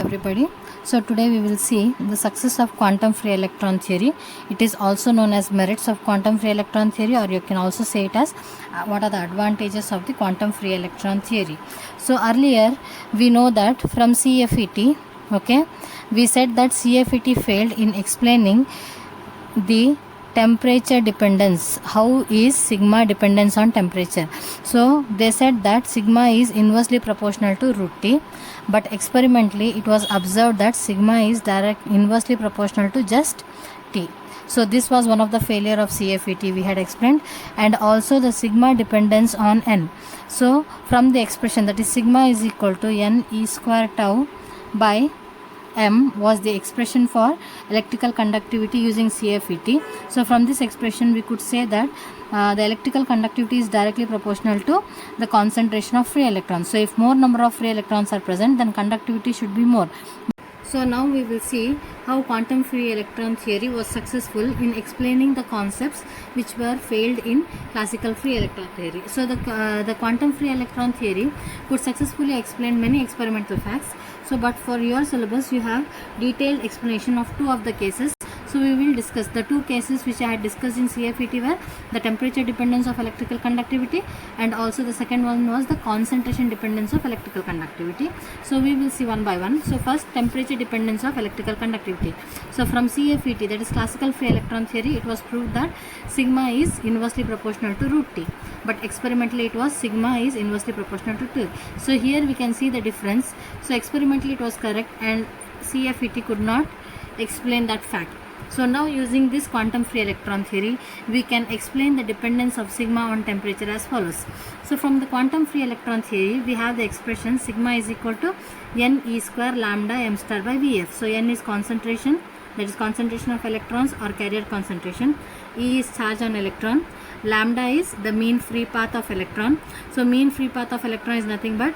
everybody. So today we will see the success of quantum free electron theory. It is also known as merits of quantum free electron theory, or you can also say it as what are the advantages of the quantum free electron theory. So earlier we know that from CFET, okay, we said that CFET failed in explaining the temperature dependence. How is sigma dependence on temperature? So they said that sigma is inversely proportional to root T, but experimentally it was observed that sigma is inversely proportional to just T. So this was one of the failure of CFET we had explained, and also the sigma dependence on N. So from the expression that is sigma is equal to N E square tau by M was the expression for electrical conductivity using CFET. So from this expression we could say that the electrical conductivity is directly proportional to the concentration of free electrons. So if more number of free electrons are present, then conductivity should be more. So now we will see how quantum free electron theory was successful in explaining the concepts which were failed in classical free electron theory. So the quantum free electron theory could successfully explain many experimental facts. So but for your syllabus you have detailed explanation of two of the cases. So we will discuss the two cases which I had discussed in CFET were the temperature dependence of electrical conductivity, and also the second one was the concentration dependence of electrical conductivity. So we will see one by one. So first, temperature dependence of electrical conductivity. So from CFET, that is classical free electron theory, it was proved that sigma is inversely proportional to root T, but experimentally it was sigma is inversely proportional to T. So here we can see the difference. So experimentally it was correct and CFET could not explain that fact. So now using this quantum free electron theory, we can explain the dependence of sigma on temperature as follows. So from the quantum free electron theory, we have the expression sigma is equal to N E square lambda m star by Vf. So N is concentration, that is concentration of electrons or carrier concentration. E is charge on electron. Lambda is the mean free path of electron. So mean free path of electron is nothing but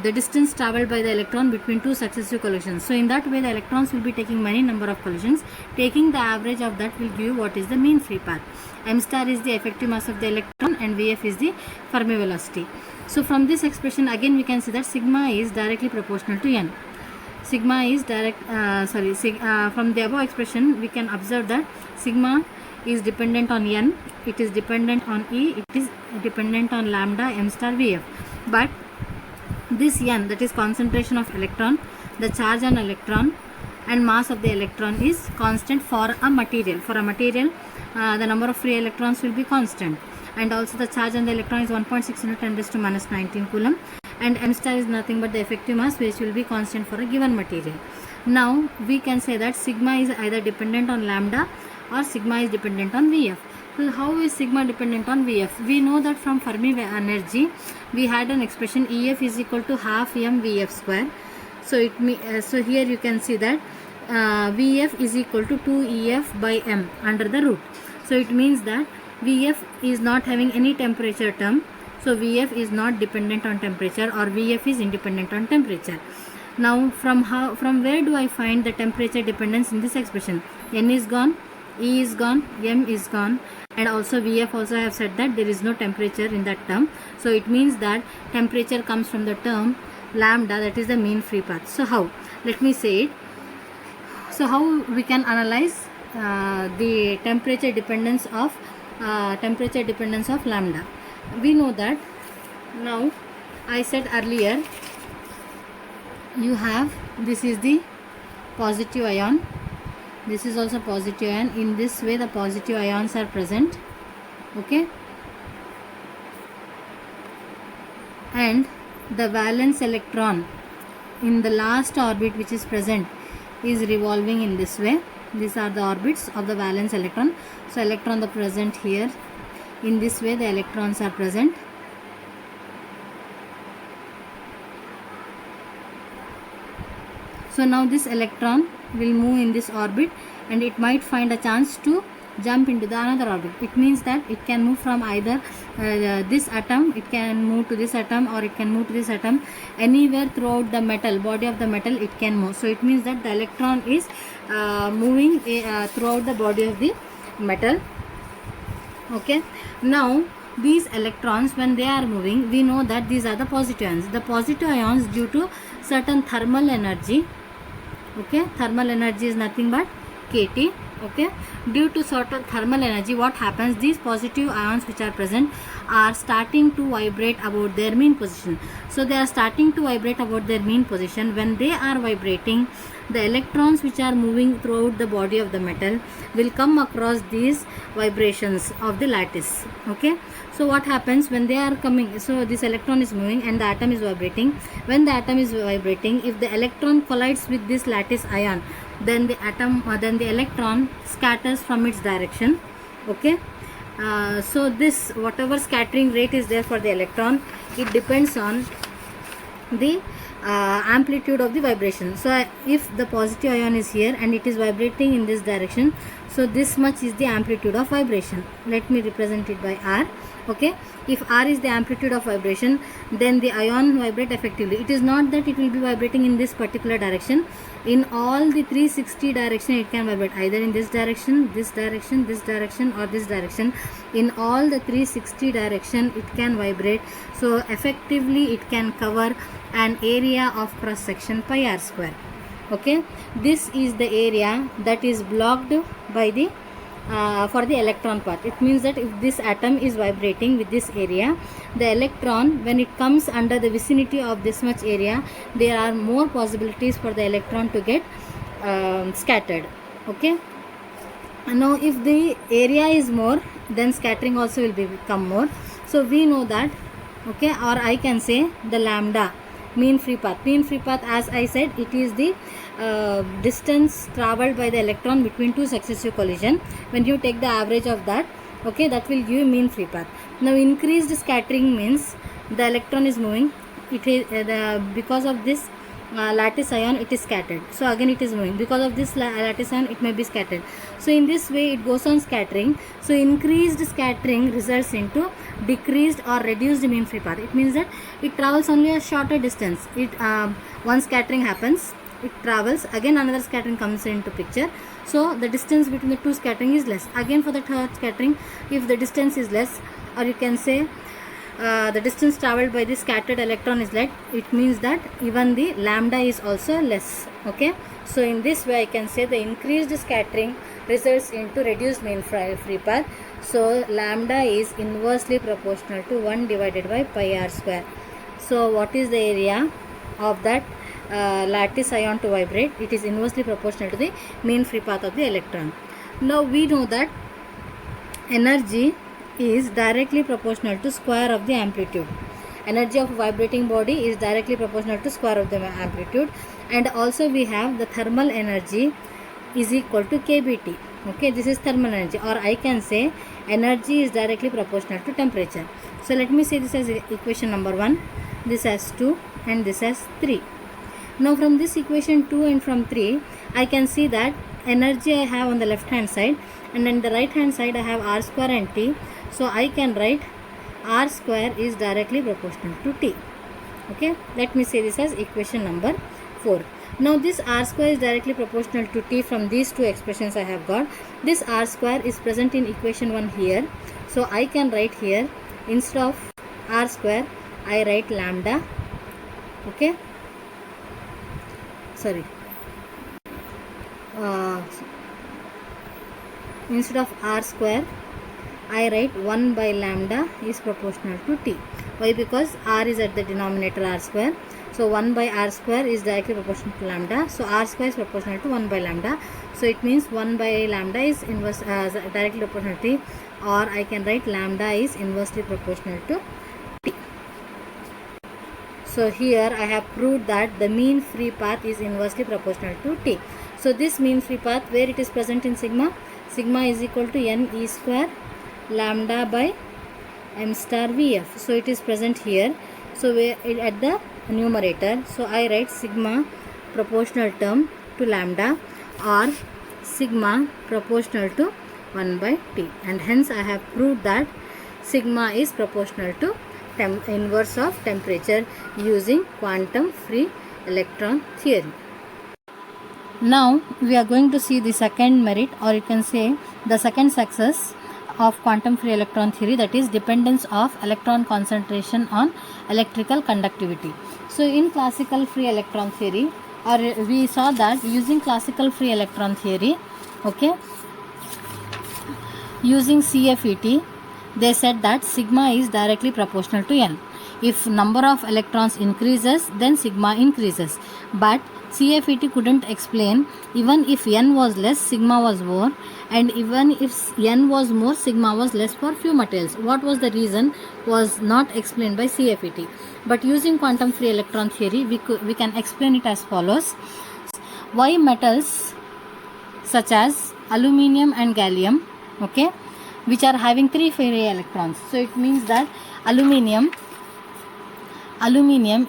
the distance traveled by the electron between two successive collisions. So in that way the electrons will be taking many number of collisions. Taking the average of that will give you what is the mean free path. M star is the effective mass of the electron and Vf is the Fermi velocity. So from this expression again we can see that sigma is directly proportional to N. Sigma is from the above expression we can observe that sigma is dependent on N, it is dependent on E, it is dependent on lambda m star Vf. But this N, that is concentration of electron, the charge on electron and mass of the electron is constant for a material. For a material, the number of free electrons will be constant, and also the charge on the electron is 1.6 into 10 raised to minus 19 coulomb, and m star is nothing but the effective mass which will be constant for a given material. Now we can say that sigma is either dependent on lambda or sigma is dependent on Vf. So how is sigma dependent on Vf? We know that from Fermi energy we had an expression Ef is equal to half m Vf square. So so here you can see that Vf is equal to 2 Ef by m under the root. So it means that Vf is not having any temperature term. So Vf is not dependent on temperature, or Vf is independent on temperature. Now from where do I find the temperature dependence in this expression? N is gone, E is gone, M is gone, and also Vf also I have said that there is no temperature in that term. So it means that temperature comes from the term lambda, that is the mean free path. So how? Let me say it. So how we can analyze the temperature dependence of lambda? We know that now I said earlier you have, this is the positive ion, this is also positive ion. In this way the positive ions are present, okay, and the valence electron in the last orbit which is present is revolving in this way. These are the orbits of the valence electron. So electrons are present here. In this way the electrons are present. So now this electron will move in this orbit and it might find a chance to jump into the another orbit. It means that it can move from either this atom, it can move to this atom, or it can move to this atom. Anywhere throughout the metal, body of the metal, it can move. So it means that the electron is moving throughout the body of the metal. Okay. Now these electrons, when they are moving, we know that these are the positive ions. The positive ions, due to certain thermal energy, Okay, thermal energy is nothing but kT. Okay, due to certain thermal energy, what happens, these positive ions which are present are starting to vibrate about their mean position. So they are starting to vibrate about their mean position. When they are vibrating, the electrons which are moving throughout the body of the metal will come across these vibrations of the lattice. Okay, so what happens when they are coming, so this electron is moving and the atom is vibrating. When the atom is vibrating, if the electron collides with this lattice ion, then the electron scatters from its direction. Okay, so this whatever scattering rate is there for the electron, it depends on the amplitude of the vibration. So if the positive ion is here and it is vibrating in this direction, so this much is the amplitude of vibration. Let me represent it by R. Okay, if R is the amplitude of vibration, then the ion vibrate effectively. It is not that it will be vibrating in this particular direction. In all the 360 direction it can vibrate, either in this direction, this direction, this direction, or this direction. In all the 360 direction it can vibrate. So effectively it can cover an area of cross section pi r square. Okay, this is the area that is blocked by the for the electron part. It means that if this atom is vibrating with this area, the electron, when it comes under the vicinity of this much area, there are more possibilities for the electron to get scattered. Okay, now if the area is more, then scattering also will become more. So we know that. Okay, or I can say the lambda, mean free path. Mean free path, as I said, it is the distance traveled by the electron between two successive collision. When you take the average of that, okay, that will give mean free path. Now increased scattering means the electron is moving, it is because of this lattice ion it is scattered. So again it is moving, because of this lattice ion it may be scattered. So in this way it goes on scattering. So increased scattering results into decreased or reduced mean free path. It means that it travels only a shorter distance. It one scattering happens, it travels, again another scattering comes into picture. So the distance between the two scattering is less. Again for the third scattering, if the distance is less, or you can say the distance traveled by the scattered electron is less, it means that even the lambda is also less. Okay, so in this way I can say the increased scattering results into reduced mean free path. So lambda is inversely proportional to 1 divided by pi r square. So what is the area of that lattice ion to vibrate? It is inversely proportional to the mean free path of the electron. Now we know that energy is directly proportional to square of the amplitude. Energy of a vibrating body is directly proportional to square of the amplitude. And also we have the thermal energy is equal to kBT. Okay, this is thermal energy, or I can say energy is directly proportional to temperature. So let me say this as equation number 1, this as 2, and this as 3. Now from this equation 2 and from 3, I can see that energy I have on the left hand side, and on the right hand side I have r square and t. So I can write r square is directly proportional to t. Okay, let me say this as equation number 4. Now this r square is directly proportional to t. From these two expressions I have got, this r square is present in equation 1 here. So I can write here, instead of r square I write lambda. Okay, sorry, instead of r square I write 1 by lambda is proportional to t. Why? Because r is at the denominator r square. So 1 by r square is directly proportional to lambda. So r square is proportional to 1 by lambda. So it means 1 by lambda is directly proportional to t, or I can write lambda is inversely proportional to t. So here I have proved that the mean free path is inversely proportional to t. So this mean free path, where it is present in sigma, sigma is equal to n e square lambda by m star vf. So it is present here. So at the numerator, so I write sigma proportional term to lambda, or sigma proportional to 1 by t, and hence I have proved that sigma is proportional to inverse of temperature using quantum free electron theory. Now we are going to see the second merit, or you can say the second success of quantum free electron theory, that is dependence of electron concentration on electrical conductivity. So in classical free electron theory, or we saw that using classical free electron theory, okay, using CFET, they said that sigma is directly proportional to n. If number of electrons increases, then sigma increases. But CFET couldn't explain even if n was less, sigma was more, and even if n was more, sigma was less for few materials. What was the reason was not explained by CFET. But using quantum free electron theory, we can explain it as follows. Why metals such as aluminium and gallium, okay, which are having 3 free electrons. So it means that aluminium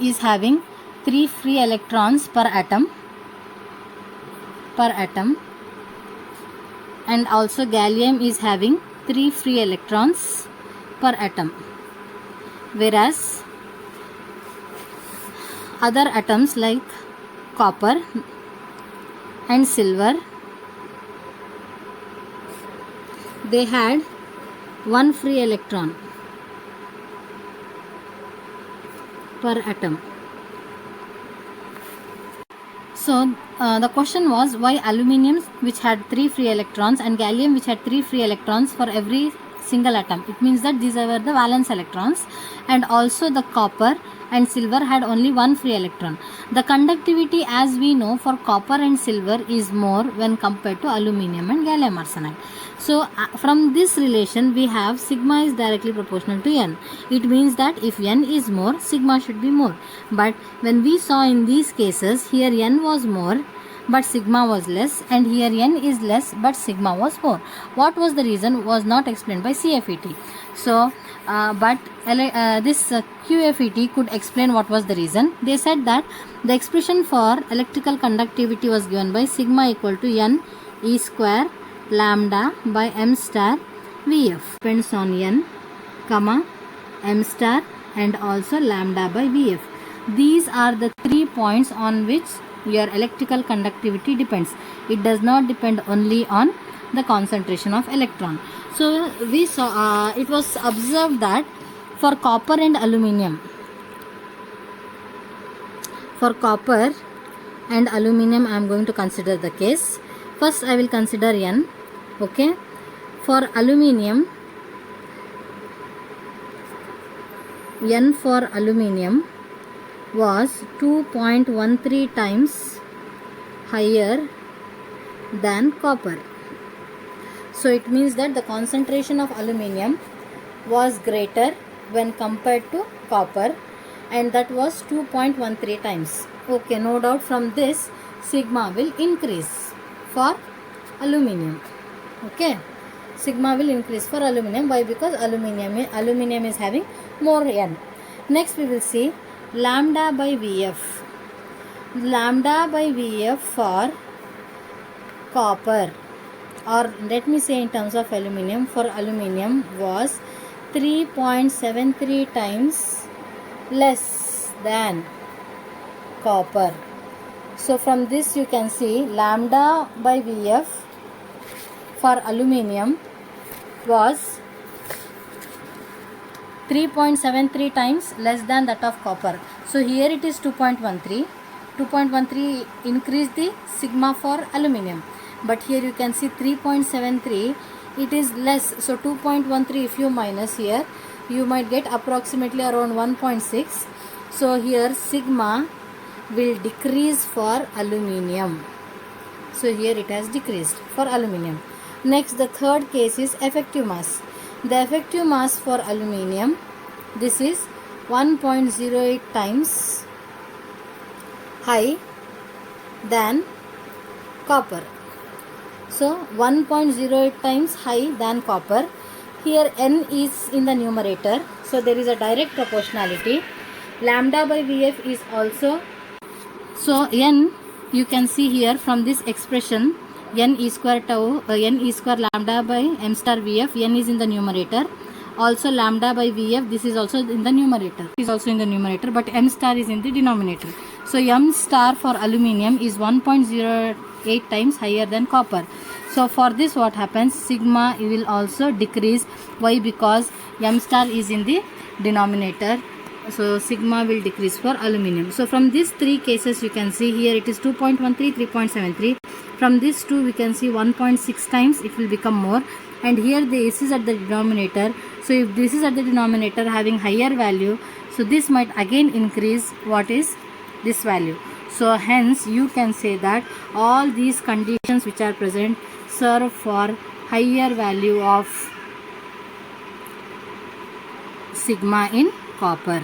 is having 3 free electrons per atom, and also gallium is having 3 free electrons per atom, whereas other atoms like copper and silver, they had 1 free electron per atom. So the question was why aluminium, which had 3 free electrons, and gallium, which had 3 free electrons for every single atom. It means that these were the valence electrons, and also the copper and silver had only 1 free electron. The conductivity, as we know, for copper and silver is more when compared to aluminium and gallium arsenide. So from this relation we have sigma is directly proportional to n. It means that if n is more, sigma should be more. But when we saw in these cases, here n was more but sigma was less, and here n is less but sigma was more. What was the reason was not explained by CFET. So this QFET could explain what was the reason. They said that the expression for electrical conductivity was given by sigma equal to n E square lambda by m star Vf. Depends on n, comma, m star and also lambda by Vf. These are the 3 points on which your electrical conductivity depends. It does not depend only on the concentration of electron. So we saw it was observed that for copper and aluminium, I am going to consider the case. First I will consider n. Okay, for aluminium, n for aluminium was 2.13 times higher than copper. So it means that the concentration of aluminium was greater when compared to copper, and that was 2.13 times. Okay, no doubt from this sigma will increase for aluminium. Okay, sigma will increase for aluminium. Why? Because aluminium is having more n. Next we will see lambda by Vf. Lambda by Vf for copper, or let me say in terms of aluminium, for aluminium was 3.73 times less than copper. So from this you can see lambda by Vf for aluminium was 3.73 times less than that of copper. So here it is 2.13. 2.13 increase the sigma for aluminium, but here you can see 3.73, it is less. So 2.13 if you minus here, you might get approximately around 1.6. So here sigma will decrease for aluminium. So here it has decreased for aluminium. Next, the third case is effective mass. The effective mass for aluminium, this is 1.08 times high than copper. So 1.08 times high than copper. Here n is in the numerator, so there is a direct proportionality. Lambda by Vf is also, so n, you can see here from this expression, n e square lambda by m star Vf, n is in the numerator. Also lambda by Vf, this is also in the numerator. But m star is in the denominator. So m star for aluminium is 1.08 times higher than copper. So for this what happens, sigma will also decrease. Why? Because m star is in the denominator So sigma will decrease for aluminum. So from these three cases you can see here it is 2.13, 3.73. From this 2 we can see 1.6 times it will become more, and here this is at the denominator. So if this is at the denominator having higher value, so this might again increase what is this value. So hence you can say that all these conditions which are present serve for higher value of sigma in copper.